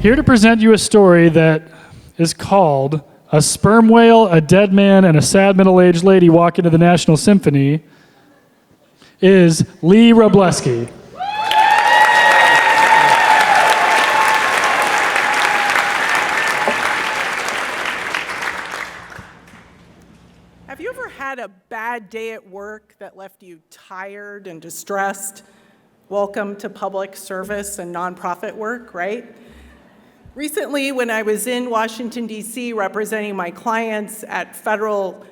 Here to present you a story that is called A Sperm Whale, a Dead Man, and a Sad Middle-Aged Lady Walk into the National Symphony is Lee Wroblewski. Have you ever had a bad day at work that left you tired and distressed? Welcome to public service and nonprofit work, right? Recently, when I was in Washington, D.C., representing my clients at federal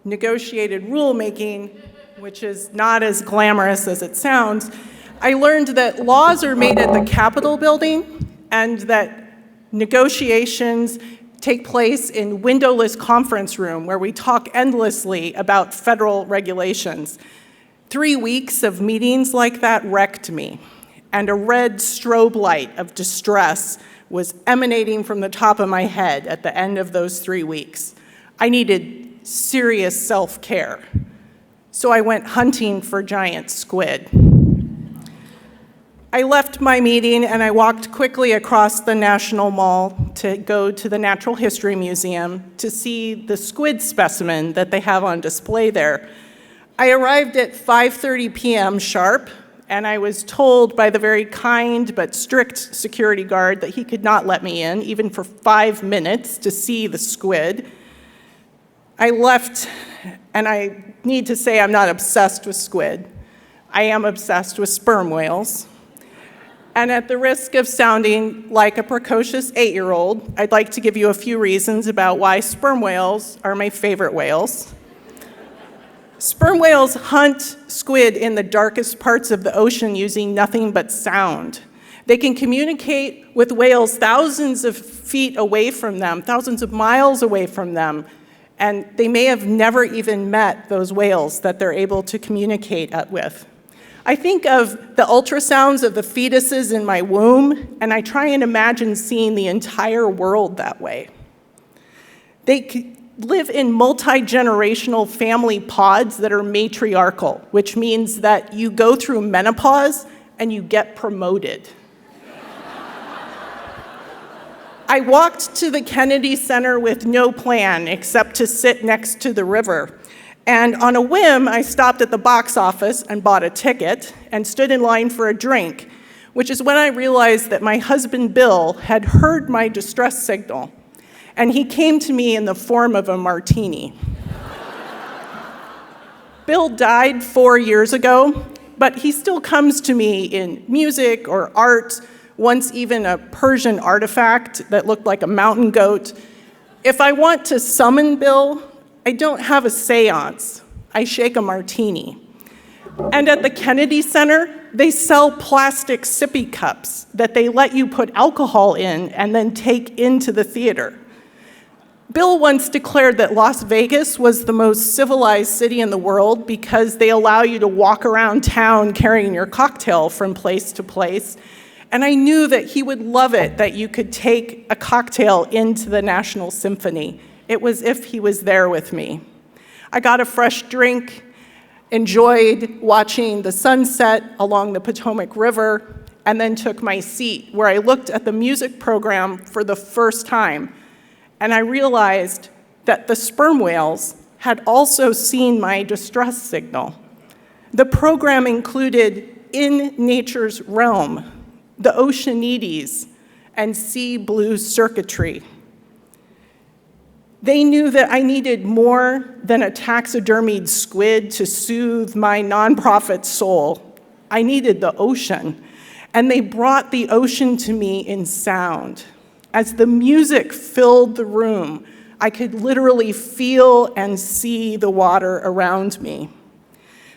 negotiated rulemaking, which is not as glamorous as it sounds, I learned that laws are made at the Capitol building and that negotiations take place in windowless conference room where we talk endlessly about federal regulations. 3 weeks of meetings like that wrecked me, and a red strobe light of distress was emanating from the top of my head at the end of those 3 weeks. I needed serious self-care, so I went hunting for giant squid. I left my meeting and I walked quickly across the National Mall to go to the Natural History Museum to see the squid specimen that they have on display there. I arrived at 5:30 p.m. sharp, and I was told by the very kind but strict security guard that he could not let me in, even for 5 minutes, to see the squid. I left, and I need to say I'm not obsessed with squid. I am obsessed with sperm whales. And at the risk of sounding like a precocious 8-year-old, I'd like to give you a few reasons about why sperm whales are my favorite whales. Sperm whales hunt squid in the darkest parts of the ocean using nothing but sound. They can communicate with whales thousands of feet away from them, thousands of miles away from them, and they may have never even met those whales that they're able to communicate with. I think of the ultrasounds of the fetuses in my womb, and I try and imagine seeing the entire world that way. They live in multi-generational family pods that are matriarchal, which means that you go through menopause and you get promoted. I walked to the Kennedy Center with no plan except to sit next to the river. And on a whim, I stopped at the box office and bought a ticket and stood in line for a drink, which is when I realized that my husband, Bill, had heard my distress signal. And he came to me in the form of a martini. Bill died 4 years ago, but he still comes to me in music or art, once even a Persian artifact that looked like a mountain goat. If I want to summon Bill, I don't have a seance. I shake a martini. And at the Kennedy Center, they sell plastic sippy cups that they let you put alcohol in and then take into the theater. Bill once declared that Las Vegas was the most civilized city in the world because they allow you to walk around town carrying your cocktail from place to place. And I knew that he would love it that you could take a cocktail into the National Symphony. It was as if he was there with me. I got a fresh drink, enjoyed watching the sunset along the Potomac River, and then took my seat where I looked at the music program for the first time. And I realized that the sperm whales had also seen my distress signal. The program included In Nature's Realm, the Oceanides, and Sea Blue Circuitry. They knew that I needed more than a taxidermied squid to soothe my nonprofit soul. I needed the ocean, and they brought the ocean to me in sound. As the music filled the room, I could literally feel and see the water around me.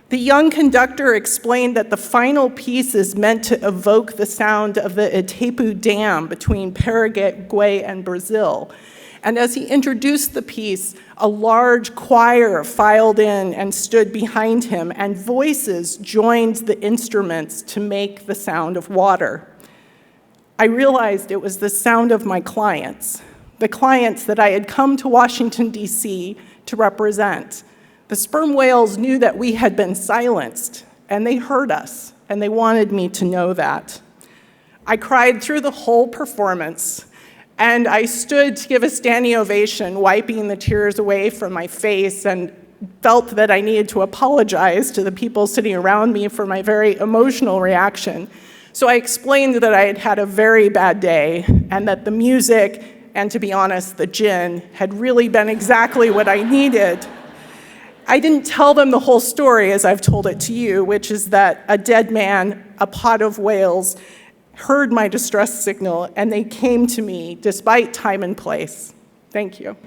The young conductor explained that the final piece is meant to evoke the sound of the Itapu Dam between Paraguay and Brazil. And as he introduced the piece, a large choir filed in and stood behind him, and voices joined the instruments to make the sound of water. I realized it was the sound of my clients, the clients that I had come to Washington, D.C. to represent. The sperm whales knew that we had been silenced, and they heard us, and they wanted me to know that. I cried through the whole performance, and I stood to give a standing ovation, wiping the tears away from my face, and felt that I needed to apologize to the people sitting around me for my very emotional reaction. So I explained that I had had a very bad day, and that the music, and to be honest, the gin, had really been exactly what I needed. I didn't tell them the whole story as I've told it to you, which is that a dead man, a pot of whales, heard my distress signal, and they came to me despite time and place. Thank you.